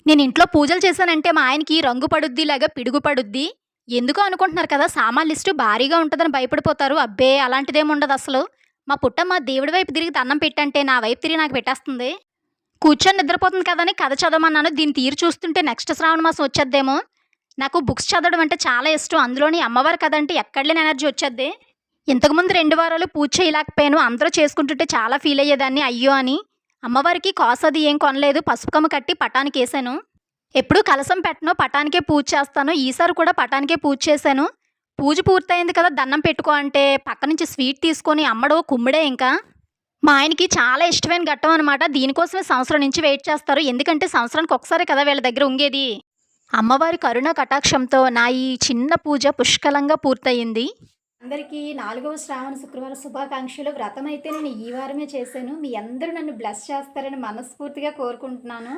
నేను ఇంట్లో పూజలు చేశానంటే మా ఆయనకి రంగు పడుద్ది, లాగా పిడుగు పడుద్ది. ఎందుకో అనుకుంటున్నారు కదా! సామాన్ల లిస్టు భారీగా ఉంటదని భయపడిపోతారు. అబ్బే! అలాంటిదేముండదసలు. మా పుట్టమ్మ దేవుడి వైపు తిరిగి దండం పెట్టంటే, నా వైపు తిరిగి నాకు పెట్టేస్తుంది. కూర్చొని నిద్రపోతుంది కదని కథ చదవమన్నాను. దీని తీరు చూస్తుంటే నెక్స్ట్ శ్రావణ మాసం వచ్చేద్దేమో. నాకు బుక్స్ చదవడం అంటే చాలా ఇష్టం. అందులోని అమ్మవారి కథ అంటే ఎక్కడ లేని ఎనర్జీ వచ్చేద్ది. ఇంతకుముందు 2 వారాలు పూజ చేయలేకపోయాను. అందరూ చేసుకుంటుంటే చాలా ఫీల్ అయ్యేదాన్ని అయ్యో! అని. అమ్మవారికి కాసది ఏం కొనలేదు. పసుపు కొమ్మ కట్టి పటానికేసాను. ఎప్పుడూ కలశం పెట్టను. పటానికే పూజ చేస్తాను. ఈసారి కూడా పటానికే పూజ చేశాను. పూజ పూర్తయింది కదా! దండం పెట్టుకో అంటే పక్క నుంచి స్వీట్ తీసుకొని అమ్మడు కుమ్ముడే ఇంకా. మా ఆయనకి చాలా ఇష్టమైన ఘట్టం అనమాట. దీనికోసమే సంవత్సరం నుంచి వెయిట్ చేస్తారు. ఎందుకంటే సంవత్సరానికి ఒకసారే కదా వీళ్ళ దగ్గర ఉంగేది. అమ్మవారి కరుణ కటాక్షంతో నా ఈ చిన్న పూజ పుష్కలంగా పూర్తయింది. అందరికీ 4వ శ్రావణ శుక్రవారం శుభాకాంక్షలు. వ్రతం అయితే నేను ఈ వారమే చేశాను. మీ అందరూ నన్ను బ్లెస్ చేస్తారని మనస్ఫూర్తిగా కోరుకుంటున్నాను.